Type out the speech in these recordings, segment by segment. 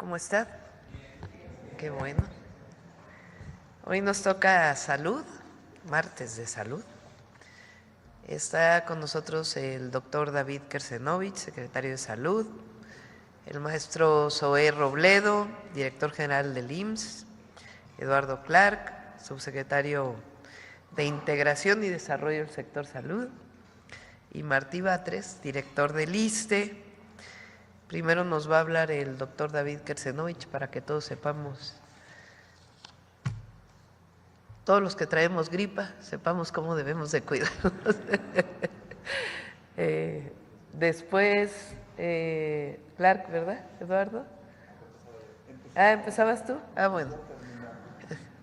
¿Cómo está? Qué bueno. Hoy nos toca salud, martes de salud. Está con nosotros el doctor David Kersenovich, secretario de Salud, el maestro Zoé Robledo, director general del IMSS, Eduardo Clark, subsecretario de Integración y Desarrollo del Sector Salud, y Martí Batres, director del ISSSTE. Primero nos va a hablar el doctor David Kersenovich para que todos sepamos, todos los que traemos gripa, sepamos cómo debemos de cuidarnos. Después, Clark, ¿verdad, Eduardo? ¿Empezabas tú? Bueno.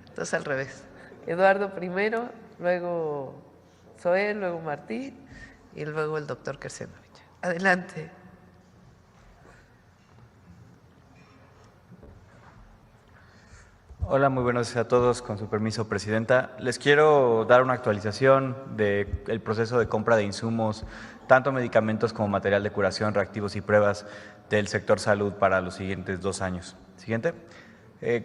Entonces al revés. Eduardo primero, luego Zoé, luego Martí y luego el doctor Kersenovich. Adelante. Hola, muy buenos días a todos. Con su permiso, Presidenta. Les quiero dar una actualización del proceso de compra de insumos, tanto medicamentos como material de curación, reactivos y pruebas del sector salud para los siguientes 2 años. Siguiente.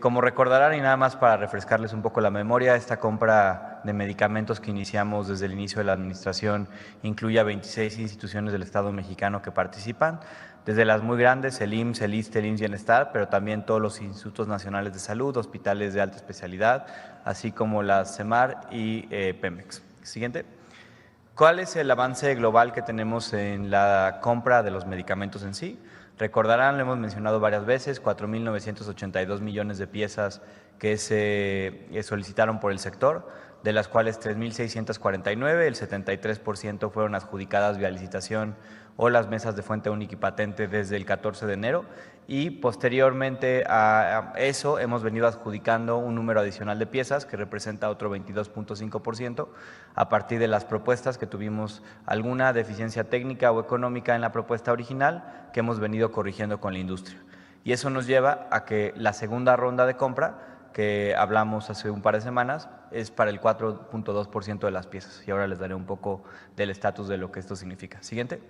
Como recordarán, y nada más para refrescarles un poco la memoria, esta compra de medicamentos que iniciamos desde el inicio de la administración incluye a 26 instituciones del Estado mexicano que participan, desde las muy grandes, el IMSS, el ISSSTE, el IMSS Bienestar, pero también todos los institutos nacionales de salud, hospitales de alta especialidad, así como la CEMAR y Pemex. Siguiente. ¿Cuál es el avance global que tenemos en la compra de los medicamentos en sí? Recordarán, lo hemos mencionado varias veces, 4.982 millones de piezas que se solicitaron por el sector, de las cuales 3.649, el 73% fueron adjudicadas vía licitación o las mesas de fuente única y patente desde el 14 de enero y posteriormente a eso hemos venido adjudicando un número adicional de piezas que representa otro 22.5% a partir de las propuestas que tuvimos alguna deficiencia técnica o económica en la propuesta original que hemos venido corrigiendo con la industria. Y eso nos lleva a que la segunda ronda de compra que hablamos hace un par de semanas es para el 4.2% de las piezas y ahora les daré un poco del estatus de lo que esto significa. Siguiente.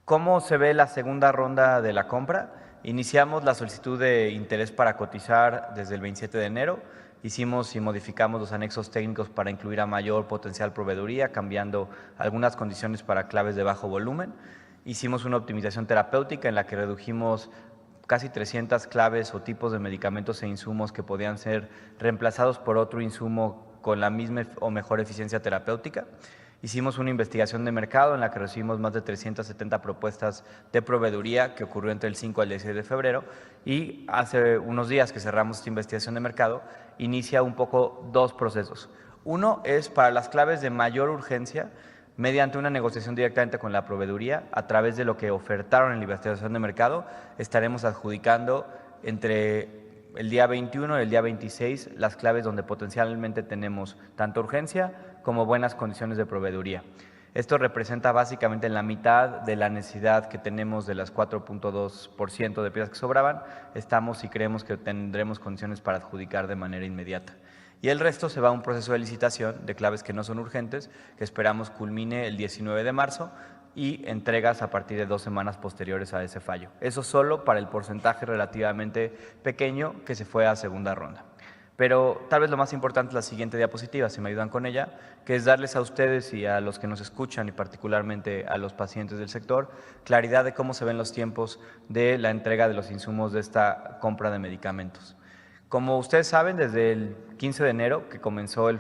¿Cómo se ve la segunda ronda de la compra? Iniciamos la solicitud de interés para cotizar desde el 27 de enero. Hicimos y modificamos los anexos técnicos para incluir a mayor potencial proveeduría, cambiando algunas condiciones para claves de bajo volumen. Hicimos una optimización terapéutica en la que redujimos casi 300 claves o tipos de medicamentos e insumos que podían ser reemplazados por otro insumo con la misma o mejor eficiencia terapéutica. Hicimos una investigación de mercado en la que recibimos más de 370 propuestas de proveeduría que ocurrió entre el 5 al 16 de febrero y hace unos días que cerramos esta investigación de mercado, inicia un poco 2 procesos. Uno es para las claves de mayor urgencia, mediante una negociación directamente con la proveeduría, a través de lo que ofertaron en la investigación de mercado, estaremos adjudicando entre el día 21 y el día 26 las claves donde potencialmente tenemos tanto urgencia como buenas condiciones de proveeduría. Esto representa básicamente la mitad de la necesidad que tenemos de las 4.2% de piezas que sobraban. Estamos y creemos que tendremos condiciones para adjudicar de manera inmediata. Y el resto se va a un proceso de licitación de claves que no son urgentes, que esperamos culmine el 19 de marzo y entregas a partir de 2 semanas posteriores a ese fallo. Eso solo para el porcentaje relativamente pequeño que se fue a segunda ronda. Pero tal vez lo más importante es la siguiente diapositiva, si me ayudan con ella, que es darles a ustedes y a los que nos escuchan y particularmente a los pacientes del sector, claridad de cómo se ven los tiempos de la entrega de los insumos de esta compra de medicamentos. Como ustedes saben, desde el 15 de enero que comenzó el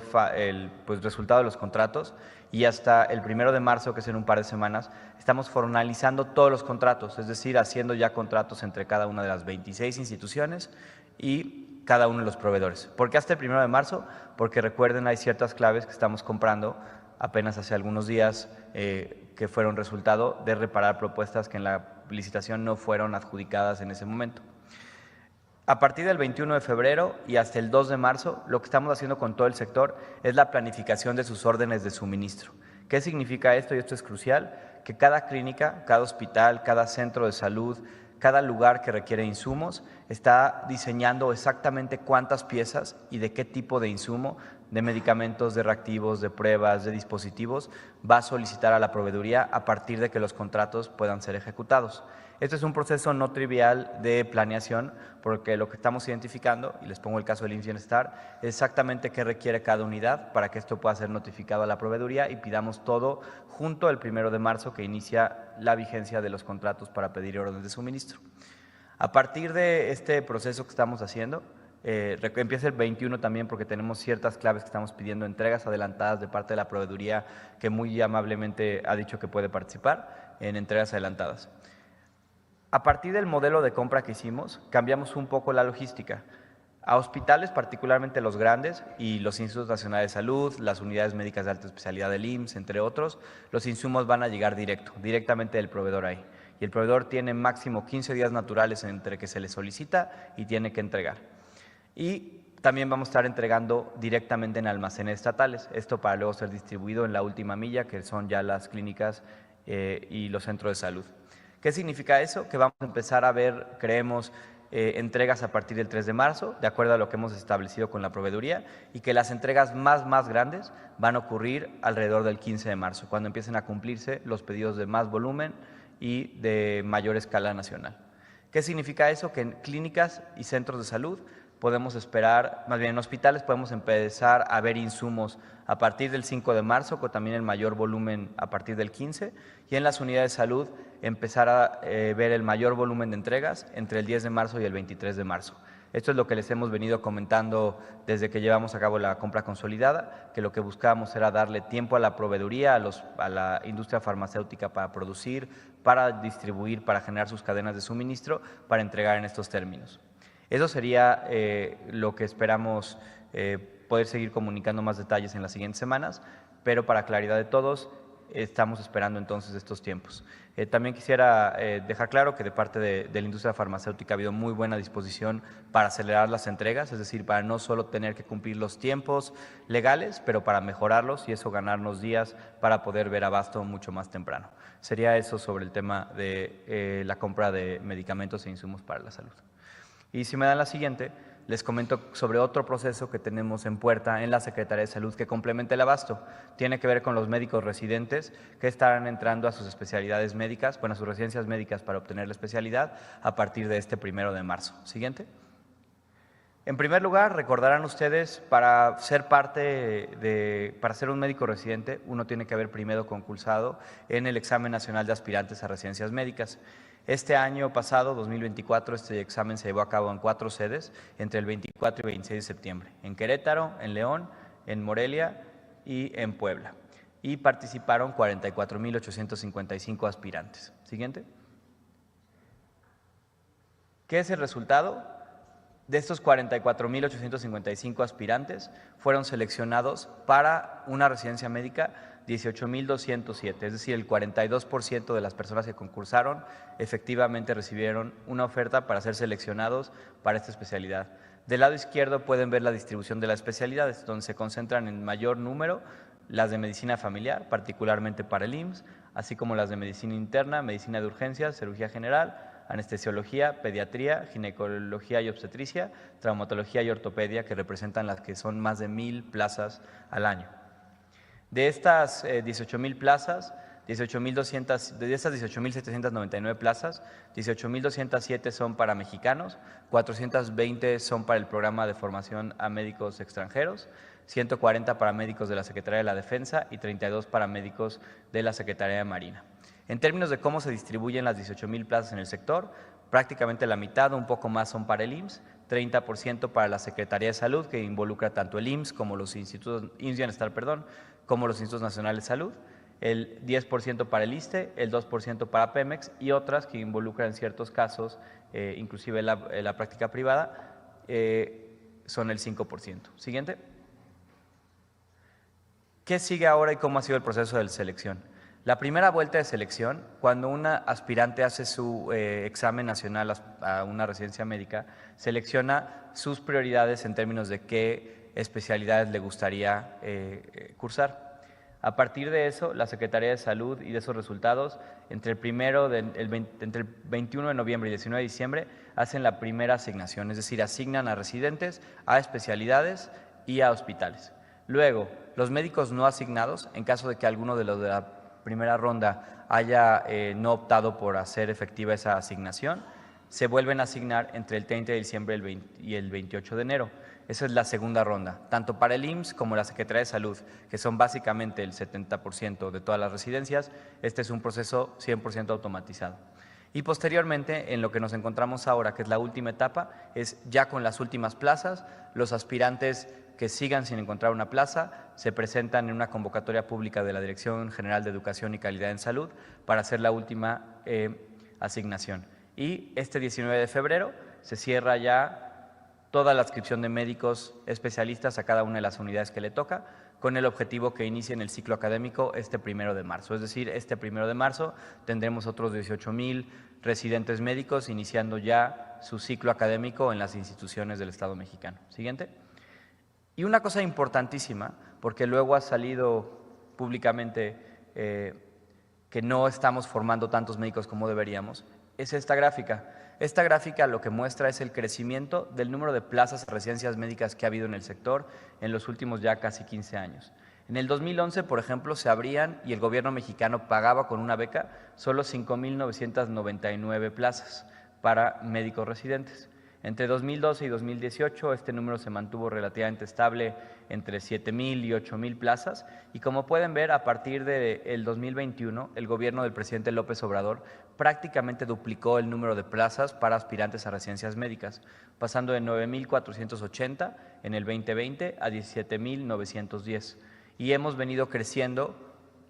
resultado de los contratos y hasta el 1 de marzo, que es en un par de semanas, estamos formalizando todos los contratos, es decir, haciendo ya contratos entre cada una de las 26 instituciones y cada uno de los proveedores. ¿Por qué hasta el 1 de marzo? Porque recuerden, hay ciertas claves que estamos comprando apenas hace algunos días que fueron resultado de reparar propuestas que en la licitación no fueron adjudicadas en ese momento. A partir del 21 de febrero y hasta el 2 de marzo, lo que estamos haciendo con todo el sector es la planificación de sus órdenes de suministro. ¿Qué significa esto? Y esto es crucial, que cada clínica, cada hospital, cada centro de salud, cada lugar que requiere insumos está diseñando exactamente cuántas piezas y de qué tipo de insumo de medicamentos, de reactivos, de pruebas, de dispositivos, va a solicitar a la proveeduría a partir de que los contratos puedan ser ejecutados. Este es un proceso no trivial de planeación, porque lo que estamos identificando, y les pongo el caso del IMSS Bienestar, es exactamente qué requiere cada unidad para que esto pueda ser notificado a la proveeduría y pidamos todo junto el 1 de marzo, que inicia la vigencia de los contratos para pedir órdenes de suministro. A partir de este proceso que estamos haciendo, empieza el 21 también, porque tenemos ciertas claves que estamos pidiendo, entregas adelantadas de parte de la proveeduría, que muy amablemente ha dicho que puede participar en entregas adelantadas. A partir del modelo de compra que hicimos, cambiamos un poco la logística. A hospitales, particularmente los grandes, y los institutos nacionales de salud, las unidades médicas de alta especialidad del IMSS, entre otros, los insumos van a llegar directamente del proveedor ahí. Y el proveedor tiene máximo 15 días naturales entre que se le solicita y tiene que entregar. Y también vamos a estar entregando directamente en almacenes estatales, esto para luego ser distribuido en la última milla, que son ya las clínicas y los centros de salud. ¿Qué significa eso? Que vamos a empezar a ver, creemos, entregas a partir del 3 de marzo, de acuerdo a lo que hemos establecido con la proveeduría, y que las entregas más grandes van a ocurrir alrededor del 15 de marzo, cuando empiecen a cumplirse los pedidos de más volumen y de mayor escala nacional. ¿Qué significa eso? Que en clínicas y centros de salud podemos esperar, más bien en hospitales podemos empezar a ver insumos a partir del 5 de marzo, con también el mayor volumen a partir del 15, y en las unidades de salud empezar a ver el mayor volumen de entregas entre el 10 de marzo y el 23 de marzo. Esto es lo que les hemos venido comentando desde que llevamos a cabo la compra consolidada, que lo que buscábamos era darle tiempo a la proveeduría, a la industria farmacéutica para producir, para distribuir, para generar sus cadenas de suministro, para entregar en estos términos. Eso sería lo que esperamos poder seguir comunicando más detalles en las siguientes semanas, pero para claridad de todos, estamos esperando entonces estos tiempos. También quisiera dejar claro que de parte de la industria farmacéutica ha habido muy buena disposición para acelerar las entregas, es decir, para no solo tener que cumplir los tiempos legales, pero para mejorarlos y eso ganarnos días para poder ver abasto mucho más temprano. Sería eso sobre el tema de la compra de medicamentos e insumos para la salud. Y si me dan la siguiente, les comento sobre otro proceso que tenemos en puerta en la Secretaría de Salud que complementa el abasto. Tiene que ver con los médicos residentes que estarán entrando a sus especialidades médicas, bueno, a sus residencias médicas para obtener la especialidad a partir de este 1 de marzo. Siguiente. En primer lugar, recordarán ustedes, para ser para ser un médico residente, uno tiene que haber primero concursado en el examen nacional de aspirantes a residencias médicas. Este año pasado, 2024, este examen se llevó a cabo en 4 sedes, entre el 24 y 26 de septiembre, en Querétaro, en León, en Morelia y en Puebla. Y participaron 44,855 aspirantes. Siguiente. ¿Qué es el resultado? De estos 44,855 aspirantes, fueron seleccionados para una residencia médica 18,207, es decir, el 42% de las personas que concursaron efectivamente recibieron una oferta para ser seleccionados para esta especialidad. Del lado izquierdo pueden ver la distribución de las especialidades, donde se concentran en mayor número las de medicina familiar, particularmente para el IMSS, así como las de medicina interna, medicina de urgencias, cirugía general, anestesiología, pediatría, ginecología y obstetricia, traumatología y ortopedia, que representan las que son más de 1,000 plazas al año. De estas 18,000 plazas, de estas 18,799 plazas, 18,207 son para mexicanos, 420 son para el programa de formación a médicos extranjeros, 140 para médicos de la Secretaría de la Defensa y 32 para médicos de la Secretaría de Marina. En términos de cómo se distribuyen las 18,000 plazas en el sector, prácticamente la mitad o un poco más son para el IMSS, 30% para la Secretaría de Salud, que involucra tanto el IMSS como los institutos, IMSS Bienestar, como los institutos nacionales de salud, el 10% para el ISSSTE, el 2% para Pemex y otras que involucran en ciertos casos, inclusive la práctica privada, son el 5%. Siguiente. ¿Qué sigue ahora y cómo ha sido el proceso de selección? La primera vuelta de selección, cuando una aspirante hace su examen nacional a una residencia médica, selecciona sus prioridades en términos de qué especialidades le gustaría cursar. A partir de eso, la Secretaría de Salud y de esos resultados, entre el 21 de noviembre y 19 de diciembre, hacen la primera asignación, es decir, asignan a residentes, a especialidades y a hospitales. Luego, los médicos no asignados, en caso de que alguno de los de la primera ronda haya no optado por hacer efectiva esa asignación, se vuelven a asignar entre el 30 de diciembre y el 28 de enero. Esa es la segunda ronda, tanto para el IMSS como la Secretaría de Salud, que son básicamente el 70% de todas las residencias. Este es un proceso 100% automatizado. Y posteriormente, en lo que nos encontramos ahora, que es la última etapa, es ya con las últimas plazas, los aspirantes que sigan sin encontrar una plaza se presentan en una convocatoria pública de la Dirección General de Educación y Calidad en Salud para hacer la última asignación. Y este 19 de febrero se cierra ya toda la adscripción de médicos especialistas a cada una de las unidades que le toca, con el objetivo que inicien el ciclo académico este 1 de marzo. Es decir, este 1 de marzo tendremos otros 18,000 residentes médicos iniciando ya su ciclo académico en las instituciones del Estado mexicano. Siguiente. Y una cosa importantísima, porque luego ha salido públicamente que no estamos formando tantos médicos como deberíamos, es esta gráfica. Esta gráfica lo que muestra es el crecimiento del número de plazas de residencias médicas que ha habido en el sector en los últimos ya casi 15 años. En el 2011, por ejemplo, se abrían y el gobierno mexicano pagaba con una beca solo 5,999 plazas para médicos residentes. Entre 2012 y 2018 este número se mantuvo relativamente estable entre 7,000 y 8,000 plazas y como pueden ver a partir del 2021 el gobierno del presidente López Obrador prácticamente duplicó el número de plazas para aspirantes a residencias médicas, pasando de 9,480 en el 2020 a 17,910 y hemos venido creciendo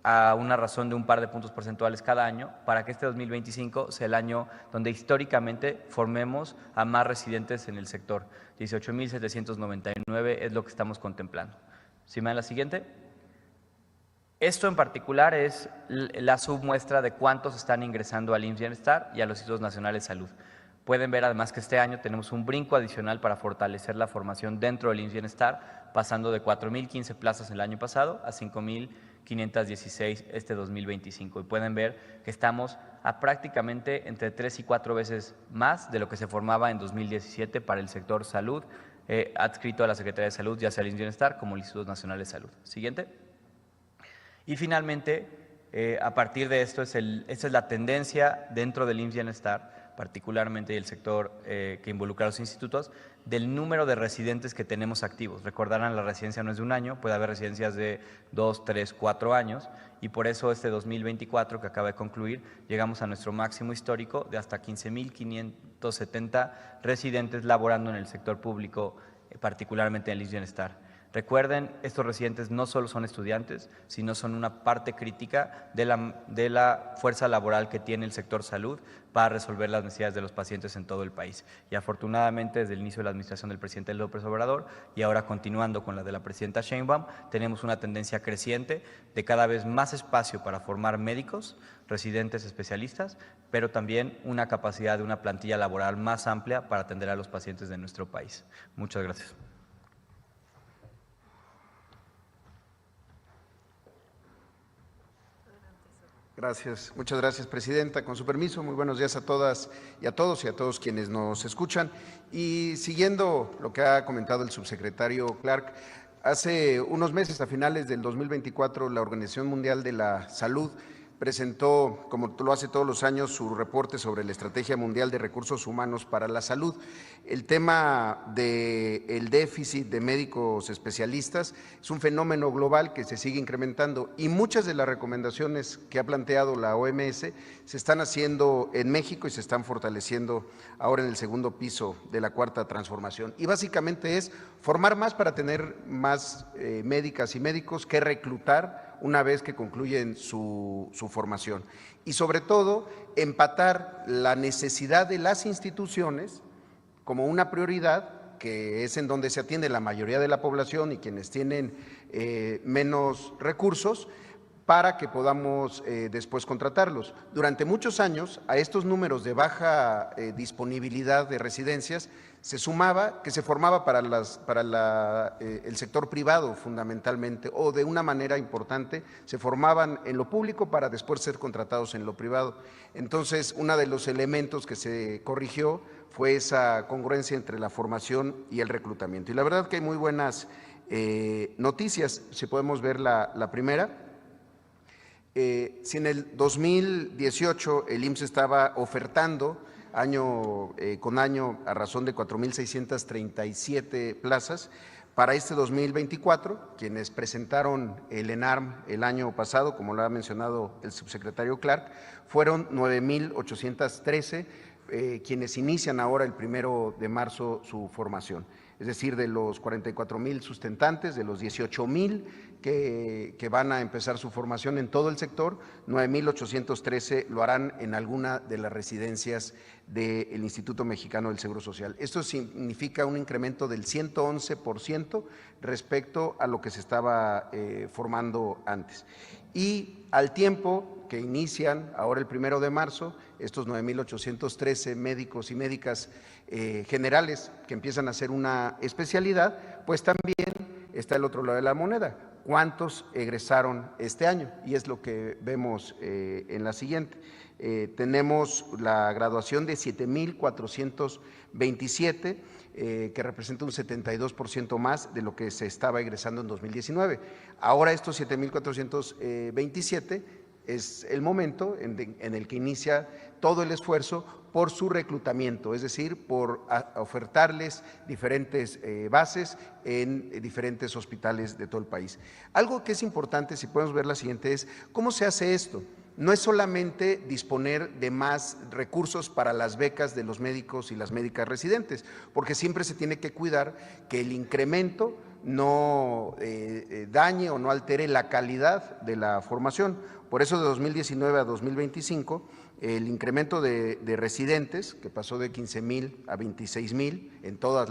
a una razón de un par de puntos porcentuales cada año para que este 2025 sea el año donde históricamente formemos a más residentes en el sector. 18,799 es lo que estamos contemplando. ¿Sí me dan la siguiente? Esto en particular es la submuestra de cuántos están ingresando al IMSS Bienestar y a los Institutos Nacionales de Salud. Pueden ver además que este año tenemos un brinco adicional para fortalecer la formación dentro del IMSS Bienestar, pasando de 4,015 plazas el año pasado a 5,516 este 2025. Y pueden ver que estamos a prácticamente entre 3 y 4 veces más de lo que se formaba en 2017 para el sector salud, adscrito a la Secretaría de Salud, ya sea el IMSS Bienestar como el Instituto Nacional de Salud. Siguiente. Y finalmente, a partir de esto, esta es la tendencia dentro del IMSS Bienestar, particularmente el sector que involucra a los institutos, del número de residentes que tenemos activos. Recordarán, la residencia no es de un año, puede haber residencias de 2, 3, 4 años y por eso este 2024 que acaba de concluir, llegamos a nuestro máximo histórico de hasta 15,570 residentes laborando en el sector público, particularmente en el IMSS Bienestar. Recuerden, estos residentes no solo son estudiantes, sino son una parte crítica de la fuerza laboral que tiene el sector salud para resolver las necesidades de los pacientes en todo el país. Y afortunadamente, desde el inicio de la administración del presidente López Obrador y ahora continuando con la de la presidenta Sheinbaum, tenemos una tendencia creciente de cada vez más espacio para formar médicos, residentes especialistas, pero también una capacidad de una plantilla laboral más amplia para atender a los pacientes de nuestro país. Muchas gracias. Gracias, muchas gracias, presidenta. Con su permiso, muy buenos días a todas y a todos quienes nos escuchan. Y siguiendo lo que ha comentado el subsecretario Clark, hace unos meses, a finales del 2024, la Organización Mundial de la Salud presentó, como lo hace todos los años, su reporte sobre la Estrategia Mundial de Recursos Humanos para la Salud. El tema del déficit de médicos especialistas es un fenómeno global que se sigue incrementando y muchas de las recomendaciones que ha planteado la OMS se están haciendo en México y se están fortaleciendo ahora en el segundo piso de la cuarta transformación. Y básicamente es formar más para tener más médicas y médicos que reclutar una vez que concluyen su formación. Y sobre todo, empatar la necesidad de las instituciones como una prioridad, que es en donde se atiende la mayoría de la población y quienes tienen menos recursos, para que podamos después contratarlos. Durante muchos años, a estos números de baja disponibilidad de residencias, se sumaba que se formaba para el sector privado fundamentalmente, o de una manera importante, se formaban en lo público para después ser contratados en lo privado. Entonces, uno de los elementos que se corrigió fue esa congruencia entre la formación y el reclutamiento. Y la verdad que hay muy buenas noticias. Si podemos ver la primera. Si en el 2018 el IMSS estaba ofertando año con año a razón de 4,637 plazas, para este 2024, quienes presentaron el ENARM el año pasado, como lo ha mencionado el subsecretario Clark, fueron 9,813 quienes inician ahora el 1 de marzo su formación. Es decir, de los 44,000 sustentantes, de los 18,000 que van a empezar su formación en todo el sector, 9,813 lo harán en alguna de las residencias del Instituto Mexicano del Seguro Social. Esto significa un incremento del 111% respecto a lo que se estaba formando antes. Y al tiempo que inician ahora el 1 de marzo, estos 9,813 médicos y médicas generales que empiezan a hacer una especialidad, pues también está el otro lado de la moneda. ¿Cuántos egresaron este año? Y es lo que vemos en la siguiente. Tenemos la graduación de 7,427, que representa un 72% más de lo que se estaba egresando en 2019. Ahora estos 7,427 es el momento en el que inicia todo el esfuerzo por su reclutamiento, es decir, por ofertarles diferentes bases en diferentes hospitales de todo el país. Algo que es importante, si podemos ver la siguiente, es cómo se hace esto. No es solamente disponer de más recursos para las becas de los médicos y las médicas residentes, porque siempre se tiene que cuidar que el incremento no dañe o no altere la calidad de la formación. Por eso de 2019 a 2025, el incremento de residentes, que pasó de 15,000 a 26,000 en todos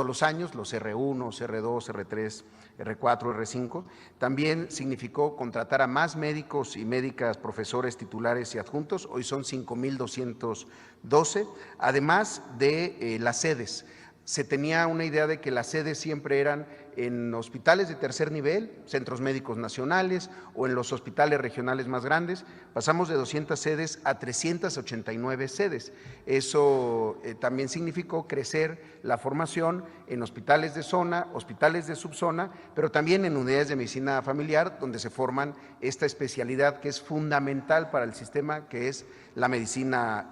los años, los R1, R2, R3, R4, R5, también significó contratar a más médicos y médicas, profesores, titulares y adjuntos. Hoy son 5,212, además de las sedes. Se tenía una idea de que las sedes siempre eran en hospitales de tercer nivel, centros médicos nacionales o en los hospitales regionales más grandes. Pasamos de 200 sedes a 389 sedes. Eso también significó crecer la formación en hospitales de zona, hospitales de subzona, pero también en unidades de medicina familiar, donde se forman esta especialidad que es fundamental para el sistema, que es la medicina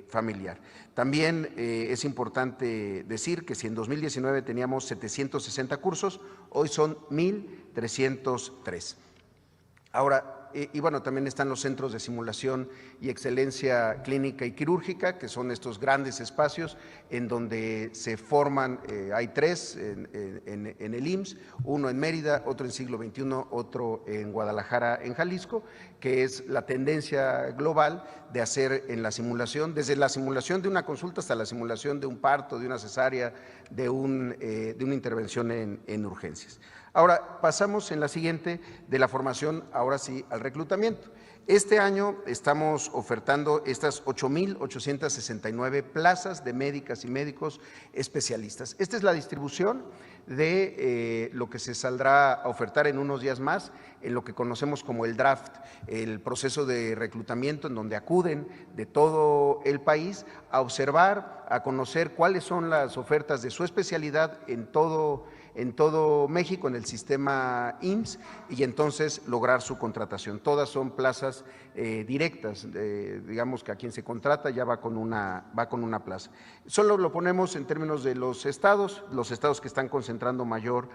familiar. También es importante decir que si en 2019 teníamos 760 cursos, hoy son 1,303. Ahora, y bueno, también están los centros de simulación y excelencia clínica y quirúrgica, que son estos grandes espacios en donde se forman, hay 3 en el IMSS, uno en Mérida, otro en Siglo XXI, otro en Guadalajara, en Jalisco, que es la tendencia global de hacer en la simulación, desde la simulación de una consulta hasta la simulación de un parto, de una cesárea, de una intervención en urgencias. Ahora, pasamos en la siguiente de la formación, ahora sí, al reclutamiento. Este año estamos ofertando estas 8,869 plazas de médicas y médicos especialistas. Esta es la distribución de lo que se saldrá a ofertar en unos días más, en lo que conocemos como el draft, el proceso de reclutamiento en donde acuden de todo el país a observar, a conocer cuáles son las ofertas de su especialidad en todo México, en el sistema IMSS, y entonces lograr su contratación. Todas son plazas directas, digamos que a quien se contrata ya va con una plaza. Solo lo ponemos en términos de los estados que están concentrando mayor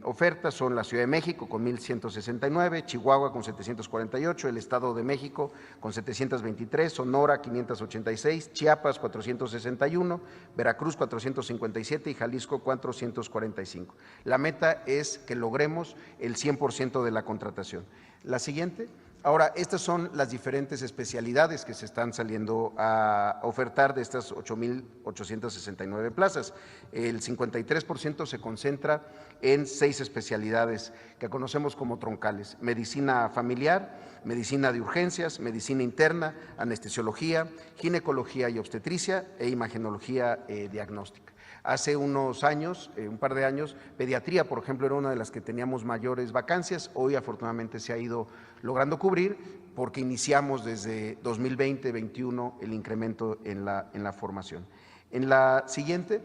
oferta son la Ciudad de México con 1,169, Chihuahua con 748, el Estado de México con 723, Sonora 586, Chiapas 461, Veracruz 457 y Jalisco 445. La meta es que logremos el 100% de la contratación. La siguiente. Ahora, estas son las diferentes especialidades que se están saliendo a ofertar de estas 8,869 plazas. El 53% se concentra en 6 especialidades que conocemos como troncales: medicina familiar, medicina de urgencias, medicina interna, anestesiología, ginecología y obstetricia e imagenología diagnóstica. Hace unos años, un par de años, pediatría, por ejemplo, era una de las que teníamos mayores vacancias. Hoy, afortunadamente, se ha ido logrando cubrir porque iniciamos desde 2020-21 el incremento en la formación. En la siguiente,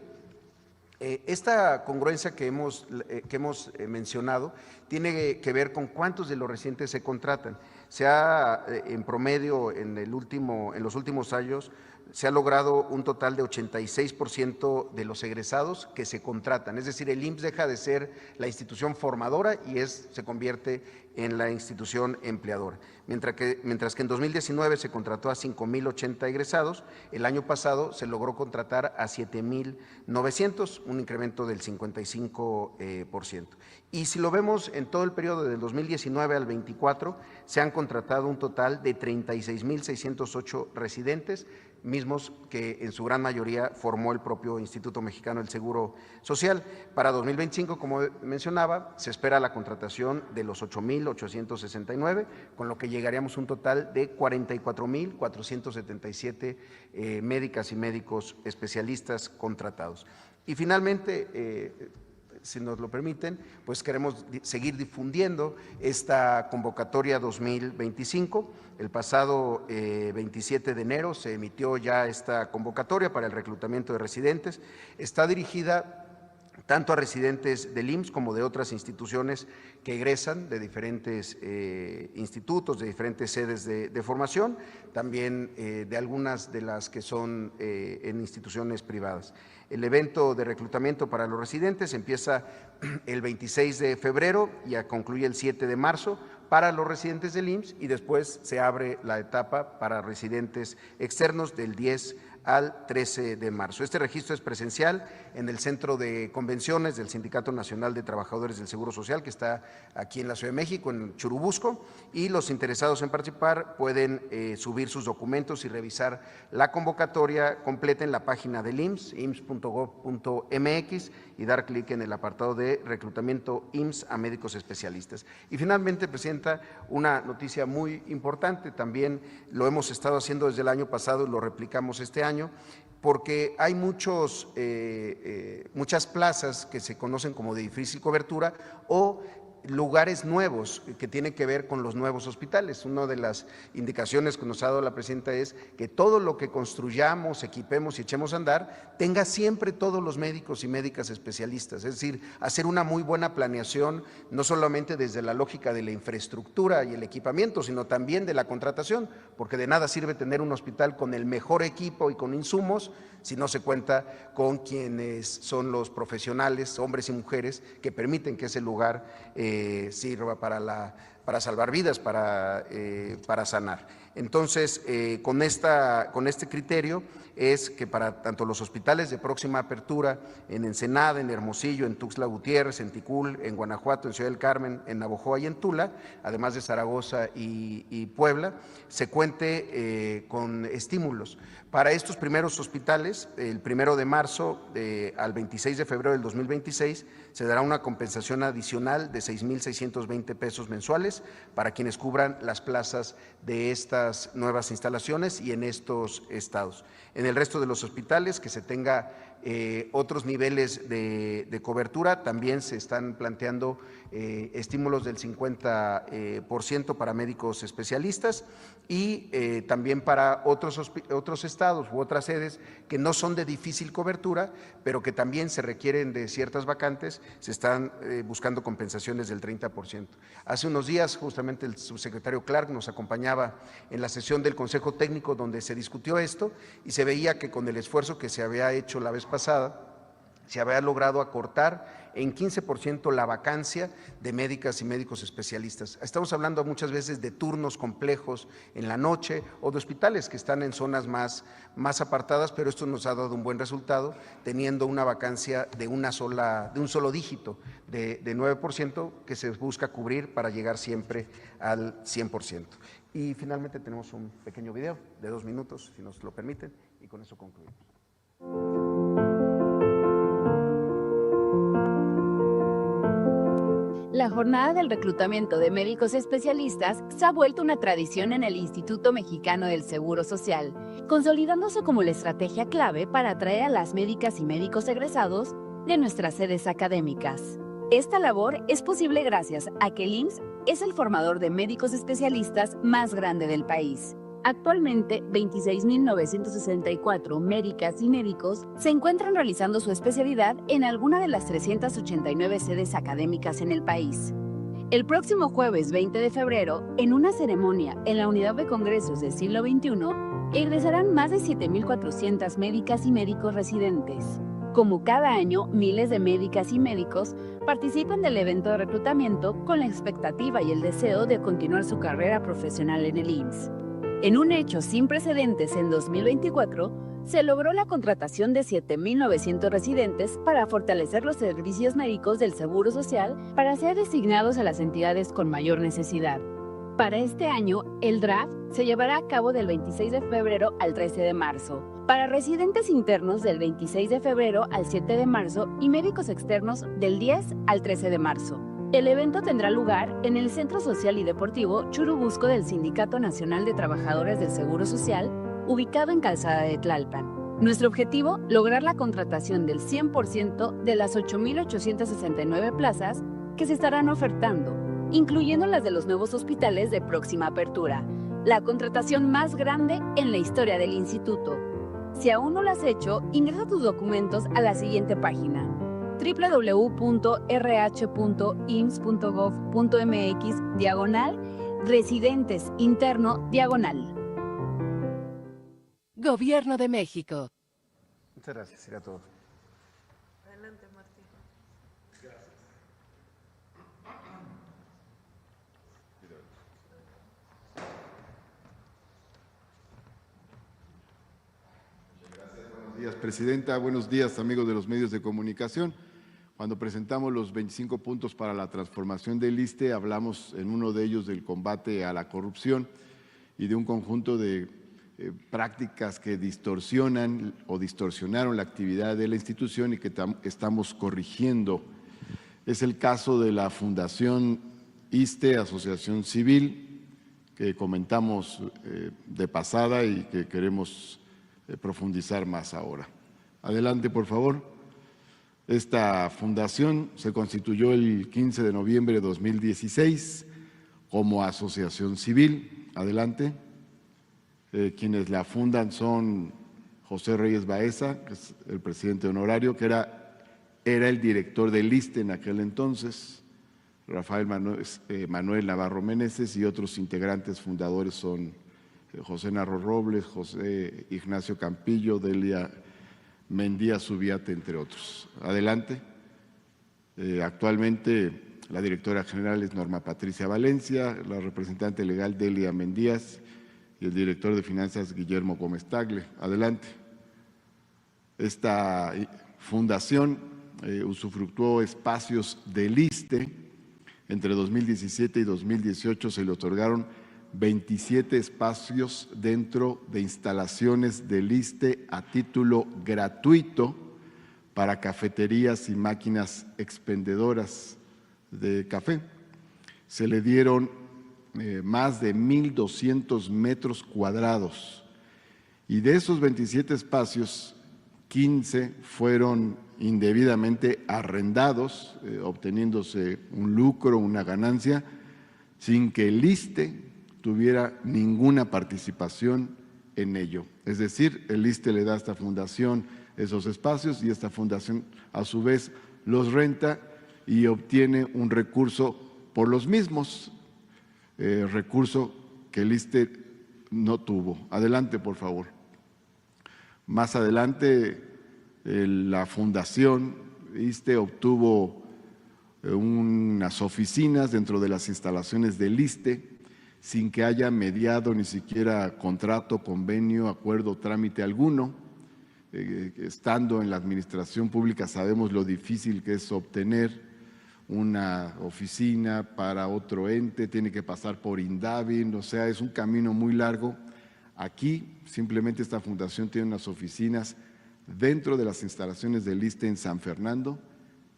Esta congruencia que hemos mencionado tiene que ver con cuántos de los residentes se contratan. En promedio, en los últimos años, se ha logrado un total de 86% de los egresados que se contratan. Es decir, el IMSS deja de ser la institución formadora y se convierte en la institución empleadora. Mientras que en 2019 se contrató a 5,080 egresados, el año pasado se logró contratar a 7,900, un incremento del 55%. Y si lo vemos en todo el periodo del 2019 al 24, se han contratado un total de 36,608 residentes, mismos que en su gran mayoría formó el propio Instituto Mexicano del Seguro Social. Para 2025, como mencionaba, se espera la contratación de los 8,869, con lo que llegaríamos a un total de 44,477 médicas y médicos especialistas contratados. Y finalmente, si nos lo permiten, pues queremos seguir difundiendo esta convocatoria 2025. El pasado 27 de enero se emitió ya esta convocatoria para el reclutamiento de residentes. Está dirigida tanto a residentes del IMSS como de otras instituciones que egresan de diferentes institutos, de diferentes sedes de formación, también de algunas de las que son en instituciones privadas. El evento de reclutamiento para los residentes empieza el 26 de febrero y concluye el 7 de marzo para los residentes del IMSS, y después se abre la etapa para residentes externos del 10 al 13 de marzo. Este registro es presencial en el Centro de Convenciones del Sindicato Nacional de Trabajadores del Seguro Social, que está aquí en la Ciudad de México, en Churubusco, y los interesados en participar pueden subir sus documentos y revisar la convocatoria completa en la página del IMSS, ims.gov.mx, y dar clic en el apartado de reclutamiento IMSS a médicos especialistas. Y finalmente, Presidenta, una noticia muy importante, también lo hemos estado haciendo desde el año pasado y lo replicamos este año, porque hay muchas plazas que se conocen como de difícil cobertura o lugares nuevos que tienen que ver con los nuevos hospitales. Una de las indicaciones que nos ha dado la Presidenta es que todo lo que construyamos, equipemos y echemos a andar tenga siempre todos los médicos y médicas especialistas, es decir, hacer una muy buena planeación, no solamente desde la lógica de la infraestructura y el equipamiento, sino también de la contratación, porque de nada sirve tener un hospital con el mejor equipo y con insumos si no se cuenta con quienes son los profesionales, hombres y mujeres, que permiten que ese lugar sirva para salvar vidas, para sanar. Entonces, con este criterio es que para tanto los hospitales de próxima apertura en Ensenada, en Hermosillo, en Tuxtla Gutiérrez, en Ticul, en Guanajuato, en Ciudad del Carmen, en Navojoa y en Tula, además de Zaragoza y Puebla, se cuente con estímulos. Para estos primeros hospitales, el 1 de marzo al 26 de febrero del 2026, se dará una compensación adicional de 6,620 pesos mensuales para quienes cubran las plazas de estas nuevas instalaciones y en estos estados. En el resto de los hospitales que se tenga otros niveles de cobertura, también se están planteando estímulos del 50% para médicos especialistas y también para otros estados u otras sedes que no son de difícil cobertura, pero que también se requieren de ciertas vacantes, se están buscando compensaciones del 30%. Hace unos días, justamente el subsecretario Clark nos acompañaba en la sesión del Consejo Técnico donde se discutió esto y se veía que con el esfuerzo que se había hecho la vez pasada, se había logrado acortar en 15% la vacancia de médicas y médicos especialistas. Estamos hablando muchas veces de turnos complejos en la noche o de hospitales que están en zonas más apartadas, pero esto nos ha dado un buen resultado, teniendo una vacancia de un solo dígito de 9% que se busca cubrir para llegar siempre al 100%. Y finalmente tenemos un pequeño video de 2 minutos, si nos lo permiten, y con eso concluimos. La jornada del reclutamiento de médicos especialistas se ha vuelto una tradición en el Instituto Mexicano del Seguro Social, consolidándose como la estrategia clave para atraer a las médicas y médicos egresados de nuestras sedes académicas. Esta labor es posible gracias a que el IMSS es el formador de médicos especialistas más grande del país. Actualmente, 26.964 médicas y médicos se encuentran realizando su especialidad en alguna de las 389 sedes académicas en el país. El próximo jueves 20 de febrero, en una ceremonia en la Unidad de Congresos del Siglo XXI, egresarán más de 7.400 médicas y médicos residentes. Como cada año, miles de médicas y médicos participan del evento de reclutamiento con la expectativa y el deseo de continuar su carrera profesional en el IMSS. En un hecho sin precedentes en 2024, se logró la contratación de 7.900 residentes para fortalecer los servicios médicos del Seguro Social para ser designados a las entidades con mayor necesidad. Para este año, el draft se llevará a cabo del 26 de febrero al 13 de marzo. Para residentes internos del 26 de febrero al 7 de marzo y médicos externos del 10 al 13 de marzo. El evento tendrá lugar en el Centro Social y Deportivo Churubusco del Sindicato Nacional de Trabajadores del Seguro Social, ubicado en Calzada de Tlalpan. Nuestro objetivo, lograr la contratación del 100% de las 8.869 plazas que se estarán ofertando, incluyendo las de los nuevos hospitales de próxima apertura, la contratación más grande en la historia del instituto. Si aún no lo has hecho, ingresa tus documentos a la siguiente página: www.rh.ims.gov.mx/residentes interno/. Gobierno de México. Muchas gracias, sería todo. Adelante, Martín. Buenos días, Presidenta. Buenos días, amigos de los medios de comunicación. Cuando presentamos los 25 puntos para la transformación del ISSSTE, hablamos en uno de ellos del combate a la corrupción y de un conjunto de prácticas que distorsionan o distorsionaron la actividad de la institución y que estamos corrigiendo. Es el caso de la Fundación ISSSTE, Asociación Civil, que comentamos de pasada y que queremos profundizar más ahora. Adelante, por favor. Esta fundación se constituyó el 15 de noviembre de 2016 como asociación civil. Adelante. Quienes la fundan son José Reyes Baeza, que es el presidente honorario, que era el director del ISSSTE en aquel entonces, Rafael Manuel Navarro Meneses, y otros integrantes fundadores son José Narro Robles, José Ignacio Campillo, Delia Mendía Subiate, entre otros. Adelante. Actualmente la directora general es Norma Patricia Valencia, la representante legal Delia Mendías y el director de finanzas Guillermo Gómez Tagle. Adelante. Esta fundación usufructuó espacios del ISSSTE. Entre 2017 y 2018 se le otorgaron 27 espacios dentro de instalaciones del ISSSTE a título gratuito para cafeterías y máquinas expendedoras de café. Se le dieron más de 1.200 metros cuadrados y de esos 27 espacios, 15 fueron indebidamente arrendados, obteniéndose un lucro, una ganancia, sin que el ISSSTE tuviera ninguna participación en ello. Es decir, el ISSSTE le da a esta fundación esos espacios y esta fundación a su vez los renta y obtiene un recurso por los mismos, recurso que el ISSSTE no tuvo. Adelante, por favor. Más adelante, la fundación ISSSTE obtuvo unas oficinas dentro de las instalaciones del ISSSTE, sin que haya mediado ni siquiera contrato, convenio, acuerdo, trámite alguno. Estando en la administración pública sabemos lo difícil que es obtener una oficina para otro ente, tiene que pasar por INDAVI, o sea, es un camino muy largo. Aquí simplemente esta fundación tiene unas oficinas dentro de las instalaciones del ISSSTE en San Fernando,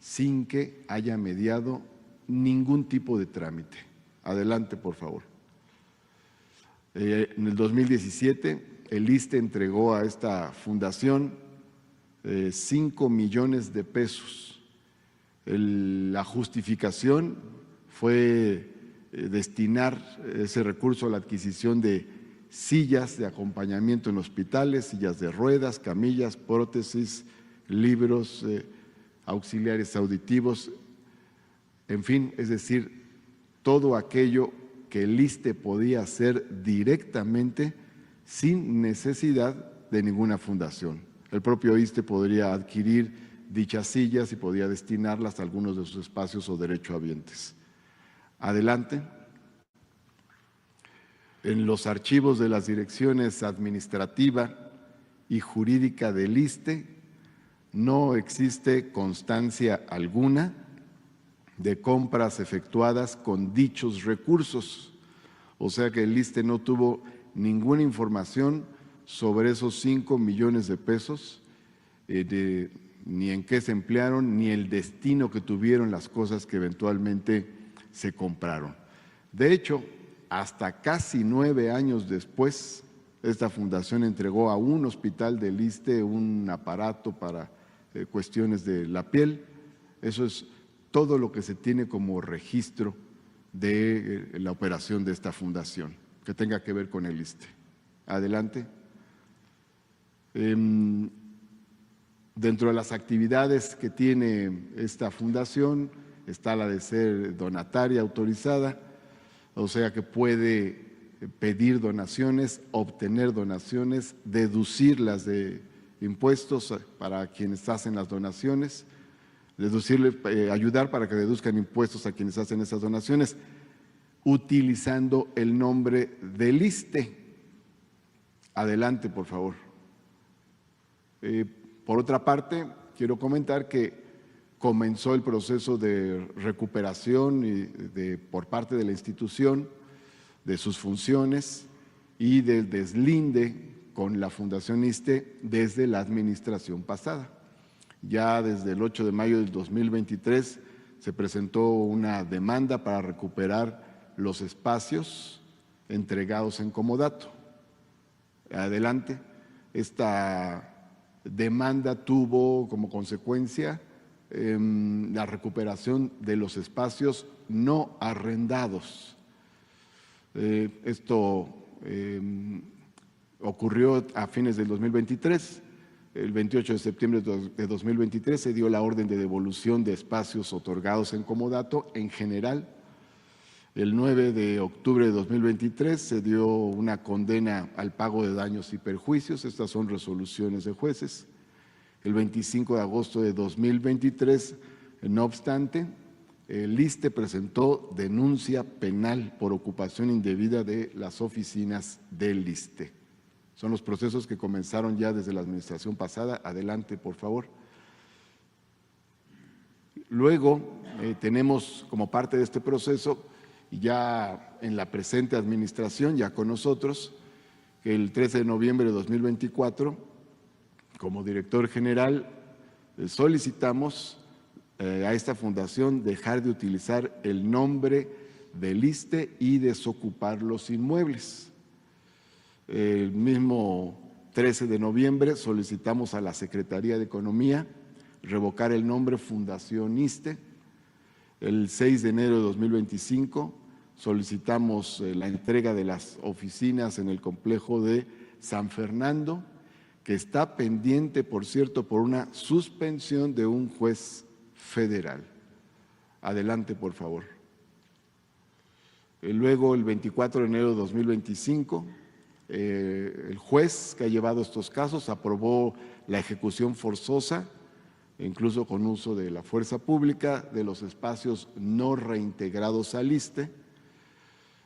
sin que haya mediado ningún tipo de trámite. Adelante, por favor. En el 2017, el ISSSTE entregó a esta fundación 5 millones de pesos. La justificación fue destinar ese recurso a la adquisición de sillas de acompañamiento en hospitales, sillas de ruedas, camillas, prótesis, libros, auxiliares auditivos, en fin, es decir, todo aquello que el ISSSTE podía hacer directamente sin necesidad de ninguna fundación. El propio ISSSTE podría adquirir dichas sillas y podía destinarlas a algunos de sus espacios o derechohabientes. Adelante. En los archivos de las direcciones administrativa y jurídica del ISSSTE no existe constancia alguna de compras efectuadas con dichos recursos. O sea que el ISSSTE no tuvo ninguna información sobre esos 5 millones de pesos, ni en qué se emplearon, ni el destino que tuvieron las cosas que eventualmente se compraron. De hecho, hasta casi 9 años después, esta fundación entregó a un hospital del ISSSTE un aparato para cuestiones de la piel. Eso es todo lo que se tiene como registro de la operación de esta fundación, que tenga que ver con el ISSSTE. Adelante. Dentro de las actividades que tiene esta fundación está la de ser donataria autorizada, o sea que puede pedir donaciones, obtener donaciones, deducirlas de impuestos para quienes hacen las donaciones, ayudar para que deduzcan impuestos a quienes hacen esas donaciones, utilizando el nombre del ISSSTE. Adelante, por favor. Por otra parte, quiero comentar que comenzó el proceso de recuperación por parte de la institución de sus funciones y del deslinde con la Fundación ISSSTE desde la administración pasada. Ya desde el 8 de mayo del 2023 se presentó una demanda para recuperar los espacios entregados en comodato. Adelante. Esta demanda tuvo como consecuencia la recuperación de los espacios no arrendados. Esto ocurrió a fines del 2023. El 28 de septiembre de 2023 se dio la orden de devolución de espacios otorgados en comodato en general. El 9 de octubre de 2023 se dio una condena al pago de daños y perjuicios. Estas son resoluciones de jueces. El 25 de agosto de 2023, no obstante, el ISSSTE presentó denuncia penal por ocupación indebida de las oficinas del ISSSTE. Son los procesos que comenzaron ya desde la administración pasada. Adelante, por favor. Luego tenemos como parte de este proceso, ya en la presente administración, ya con nosotros, que el 13 de noviembre de 2024, como director general, solicitamos a esta fundación dejar de utilizar el nombre del ISSSTE y desocupar los inmuebles. El mismo 13 de noviembre solicitamos a la Secretaría de Economía revocar el nombre Fundación ISSSTE. El 6 de enero de 2025 solicitamos la entrega de las oficinas en el complejo de San Fernando, que está pendiente, por cierto, por una suspensión de un juez federal. Adelante, por favor. Luego, el 24 de enero de 2025, el juez que ha llevado estos casos aprobó la ejecución forzosa, incluso con uso de la fuerza pública, de los espacios no reintegrados al ISSSTE.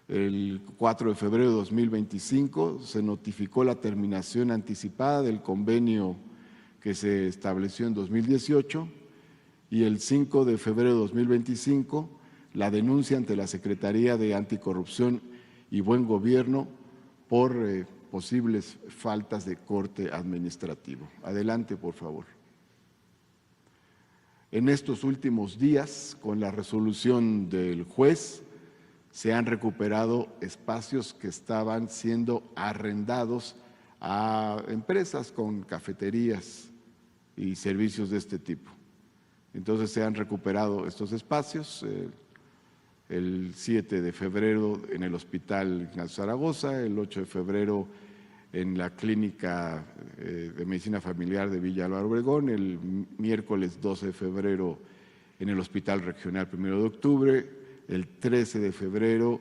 El 4 de febrero de 2025 se notificó la terminación anticipada del convenio que se estableció en 2018 y el 5 de febrero de 2025 la denuncia ante la Secretaría de Anticorrupción y Buen Gobierno por posibles faltas de corte administrativo. Adelante, por favor. En estos últimos días, con la resolución del juez, se han recuperado espacios que estaban siendo arrendados a empresas con cafeterías y servicios de este tipo. Entonces se han recuperado estos espacios. el 7 de febrero en el Hospital Ignacio Zaragoza, el 8 de febrero en la Clínica de Medicina Familiar de Villa Álvaro Obregón, el miércoles 12 de febrero en el Hospital Regional 1 de octubre, el 13 de febrero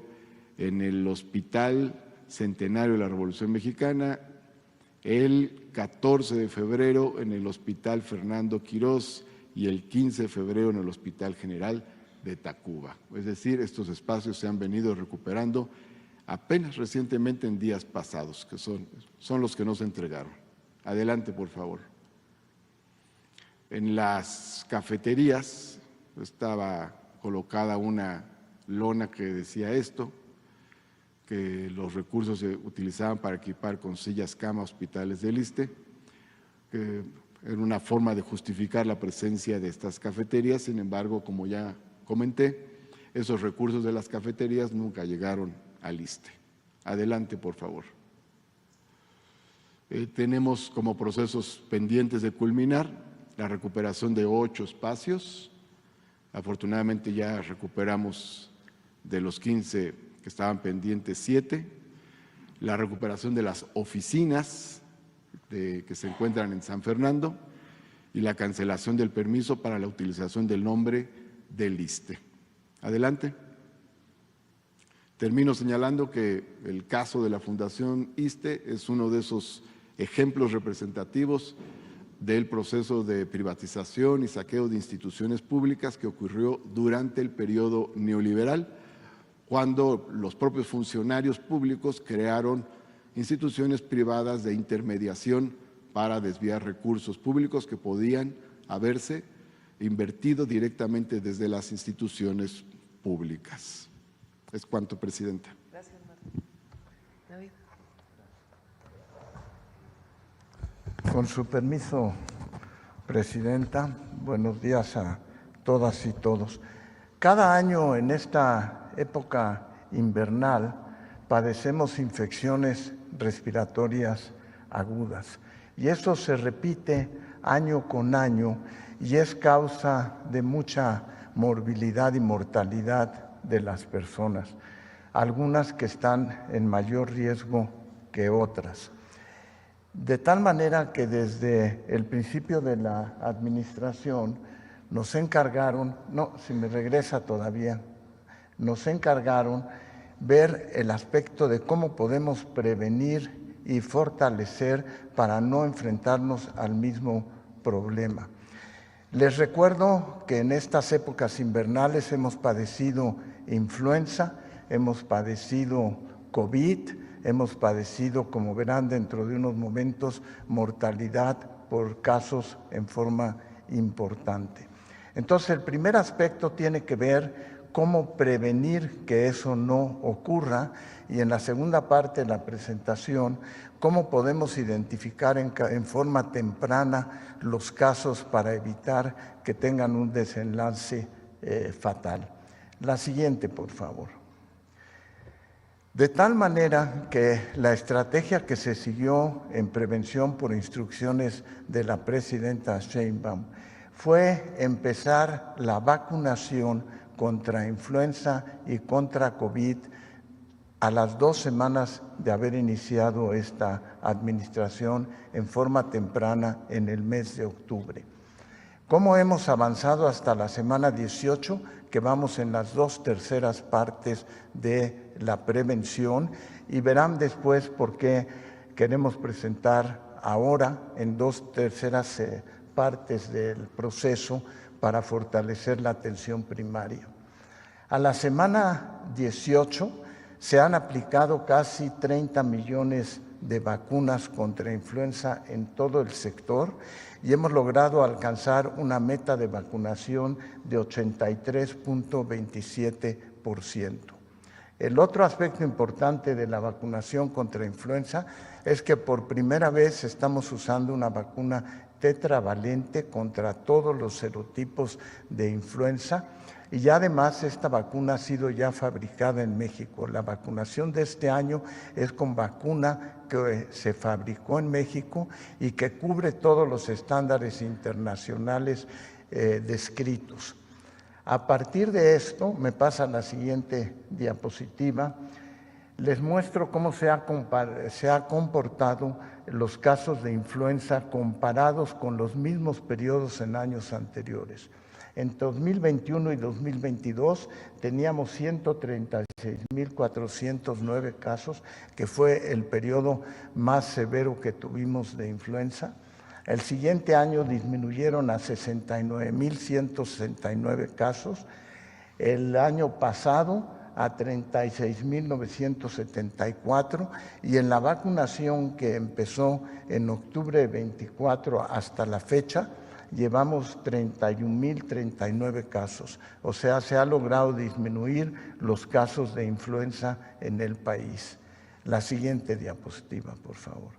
en el Hospital Centenario de la Revolución Mexicana, el 14 de febrero en el Hospital Fernando Quirós y el 15 de febrero en el Hospital General de Tacuba. Es decir, estos espacios se han venido recuperando apenas recientemente en días pasados, que son los que nos entregaron. Adelante, por favor. En las cafeterías estaba colocada una lona que decía esto, que los recursos se utilizaban para equipar con sillas cama hospitales del ISSSTE, que era una forma de justificar la presencia de estas cafeterías. Sin embargo, como ya comenté, esos recursos de las cafeterías nunca llegaron al ISSSTE. Adelante, por favor. Tenemos como procesos pendientes de culminar la recuperación de 8 espacios. Afortunadamente ya recuperamos de los 15 que estaban pendientes 7. La recuperación de las oficinas que se encuentran en San Fernando y la cancelación del permiso para la utilización del nombre del ISSSTE. Adelante. Termino señalando que el caso de la Fundación ISSSTE es uno de esos ejemplos representativos del proceso de privatización y saqueo de instituciones públicas que ocurrió durante el periodo neoliberal, cuando los propios funcionarios públicos crearon instituciones privadas de intermediación para desviar recursos públicos que podían haberse invertido directamente desde las instituciones públicas. Es cuanto, Presidenta. Gracias, Martín. David. Con su permiso, Presidenta, buenos días a todas y todos. Cada año en esta época invernal padecemos infecciones respiratorias agudas y esto se repite año con año y es causa de mucha morbilidad y mortalidad de las personas, algunas que están en mayor riesgo que otras. De tal manera que desde el principio de la administración nos encargaron, nos encargaron ver el aspecto de cómo podemos prevenir y fortalecer para no enfrentarnos al mismo problema. Les recuerdo que en estas épocas invernales hemos padecido influenza, hemos padecido COVID, hemos padecido, como verán dentro de unos momentos, mortalidad por casos en forma importante. Entonces, el primer aspecto tiene que ver cómo prevenir que eso no ocurra y en la segunda parte de la presentación, cómo podemos identificar en forma temprana los casos para evitar que tengan un desenlace fatal. La siguiente, por favor. De tal manera que la estrategia que se siguió en prevención por instrucciones de la presidenta Sheinbaum fue empezar la vacunación contra influenza y contra COVID a las 2 semanas de haber iniciado esta administración en forma temprana en el mes de octubre. ¿Cómo hemos avanzado hasta la semana 18? Que vamos en las 2/3 partes de la prevención y verán después por qué queremos presentar ahora en 2/3 partes del proceso para fortalecer la atención primaria. A la semana 18 se han aplicado casi 30 millones de vacunas contra influenza en todo el sector y hemos logrado alcanzar una meta de vacunación de 83.27%. El otro aspecto importante de la vacunación contra influenza es que por primera vez estamos usando una vacuna tetravalente contra todos los serotipos de influenza y además esta vacuna ha sido ya fabricada en México. La vacunación de este año es con vacuna que se fabricó en México y que cubre todos los estándares internacionales descritos. A partir de esto, me pasa la siguiente diapositiva, les muestro cómo se ha comportado los casos de influenza comparados con los mismos periodos en años anteriores. En 2021 y 2022 teníamos 136.409 casos, que fue el periodo más severo que tuvimos de influenza. El siguiente año disminuyeron a 69.169 casos. El año pasado a 36.974, y en la vacunación que empezó en octubre 24 hasta la fecha, llevamos 31.039 casos. O sea, se ha logrado disminuir los casos de influenza en el país. La siguiente diapositiva, por favor.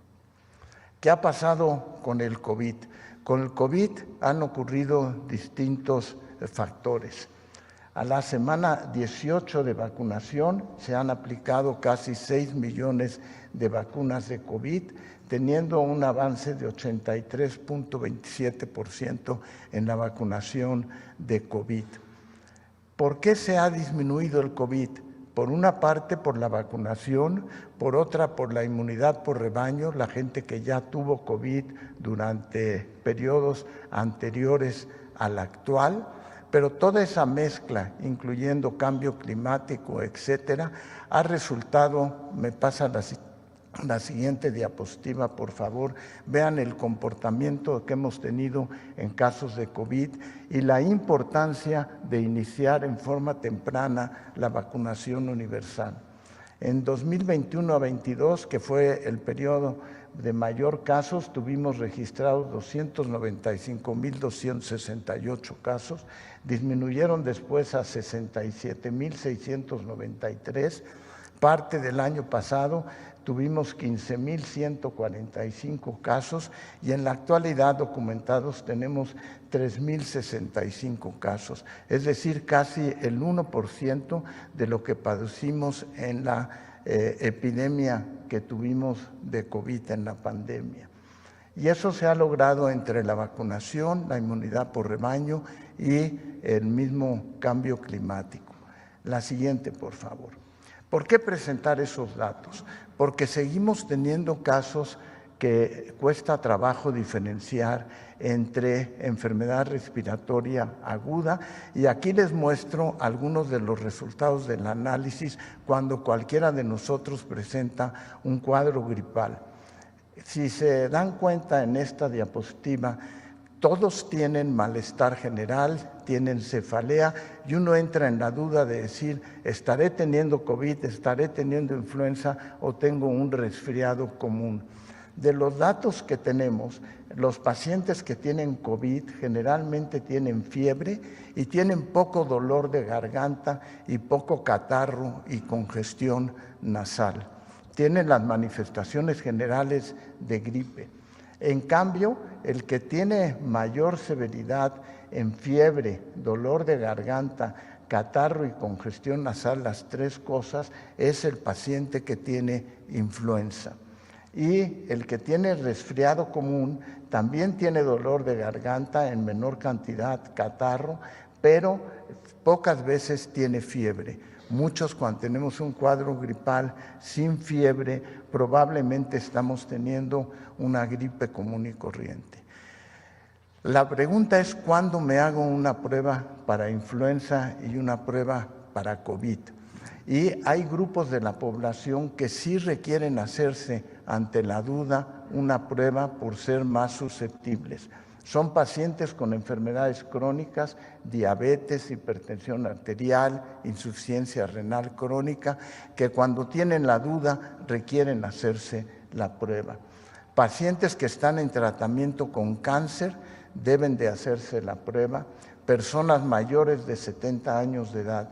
¿Qué ha pasado con el COVID? Con el COVID han ocurrido distintos factores. A la semana 18 de vacunación se han aplicado casi 6 millones de vacunas de COVID, teniendo un avance de 83.27% en la vacunación de COVID. ¿Por qué se ha disminuido el COVID? Por una parte por la vacunación, por otra por la inmunidad por rebaño, la gente que ya tuvo COVID durante periodos anteriores al actual, pero toda esa mezcla, incluyendo cambio climático, etcétera, ha resultado, me pasa la siguiente diapositiva, por favor, vean el comportamiento que hemos tenido en casos de COVID y la importancia de iniciar en forma temprana la vacunación universal. En 2021 a 22, que fue el periodo de mayor casos, tuvimos registrados 295.268 casos, disminuyeron después a 67.693. Parte del año pasado tuvimos 15.145 casos y en la actualidad documentados tenemos 3.065 casos, es decir, casi el 1% de lo que padecimos en la epidemia que tuvimos de COVID en la pandemia. Y eso se ha logrado entre la vacunación, la inmunidad por rebaño y el mismo cambio climático. La siguiente, por favor. ¿Por qué presentar esos datos? Porque seguimos teniendo casos que cuesta trabajo diferenciar entre enfermedad respiratoria aguda, y aquí les muestro algunos de los resultados del análisis cuando cualquiera de nosotros presenta un cuadro gripal. Si se dan cuenta en esta diapositiva, todos tienen malestar general, tienen cefalea, y uno entra en la duda de decir, ¿estaré teniendo COVID, estaré teniendo influenza o tengo un resfriado común? De los datos que tenemos, los pacientes que tienen COVID generalmente tienen fiebre y tienen poco dolor de garganta y poco catarro y congestión nasal. Tienen las manifestaciones generales de gripe. En cambio, el que tiene mayor severidad en fiebre, dolor de garganta, catarro y congestión nasal, las tres cosas, es el paciente que tiene influenza. Y el que tiene resfriado común también tiene dolor de garganta en menor cantidad, catarro, pero pocas veces tiene fiebre. Muchos, cuando tenemos un cuadro gripal sin fiebre, probablemente estamos teniendo una gripe común y corriente. La pregunta es, ¿cuándo me hago una prueba para influenza y una prueba para COVID? Y hay grupos de la población que sí requieren hacerse ante la duda una prueba por ser más susceptibles. Son pacientes con enfermedades crónicas, diabetes, hipertensión arterial, insuficiencia renal crónica, que cuando tienen la duda requieren hacerse la prueba. Pacientes que están en tratamiento con cáncer deben de hacerse la prueba. Personas mayores de 70 años de edad.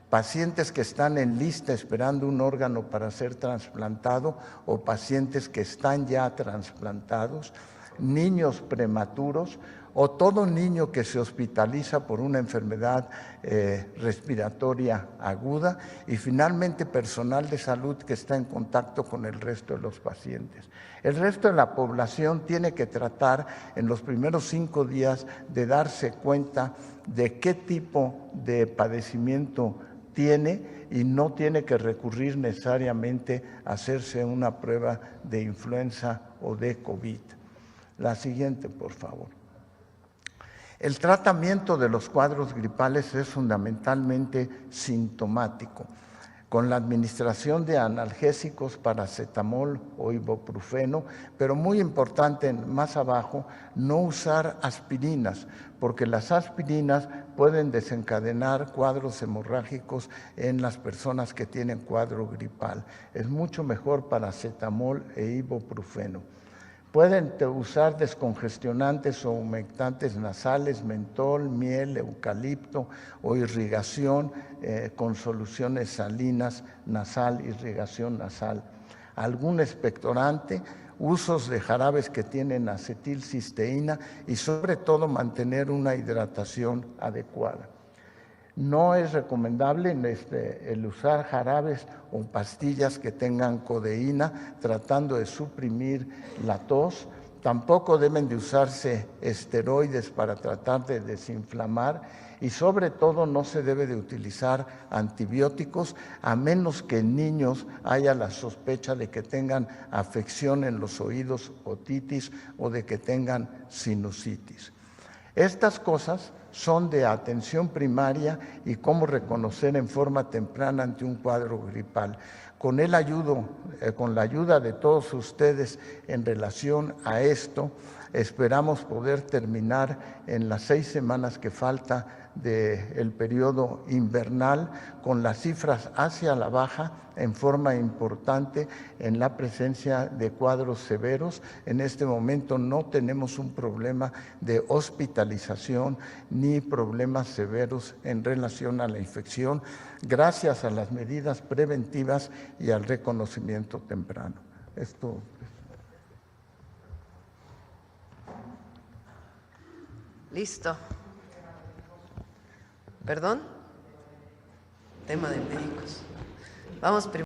Pacientes que están en lista esperando un órgano para ser trasplantado o pacientes que están ya trasplantados. niños prematuros o todo niño que se hospitaliza por una enfermedad respiratoria aguda y finalmente personal de salud que está en contacto con el resto de los pacientes. El resto de la población tiene que tratar en los primeros 5 días de darse cuenta de qué tipo de padecimiento tiene y no tiene que recurrir necesariamente a hacerse una prueba de influenza o de COVID. La siguiente, por favor. El tratamiento de los cuadros gripales es fundamentalmente sintomático, con la administración de analgésicos, paracetamol o ibuprofeno, pero muy importante, más abajo, no usar aspirinas, porque las aspirinas pueden desencadenar cuadros hemorrágicos en las personas que tienen cuadro gripal. Es mucho mejor paracetamol e ibuprofeno. Pueden usar descongestionantes o humectantes nasales, mentol, miel, eucalipto o irrigación con soluciones salinas nasal, irrigación nasal. Algún expectorante, usos de jarabes que tienen acetilcisteína y sobre todo mantener una hidratación adecuada. No es recomendable el usar jarabes o pastillas que tengan codeína tratando de suprimir la tos. Tampoco deben de usarse esteroides para tratar de desinflamar y sobre todo no se debe de utilizar antibióticos a menos que en niños haya la sospecha de que tengan afección en los oídos, otitis o de que tengan sinusitis. Estas cosas son de atención primaria y cómo reconocer en forma temprana ante un cuadro gripal. Con la ayuda de todos ustedes en relación a esto, esperamos poder terminar en las 6 semanas que falta del periodo invernal con las cifras hacia la baja en forma importante en la presencia de cuadros severos. En este momento no tenemos un problema de hospitalización ni problemas severos en relación a la infección, gracias a las medidas preventivas y al reconocimiento temprano. Esto. Listo. ¿Perdón? Tema de médicos. Vamos primero.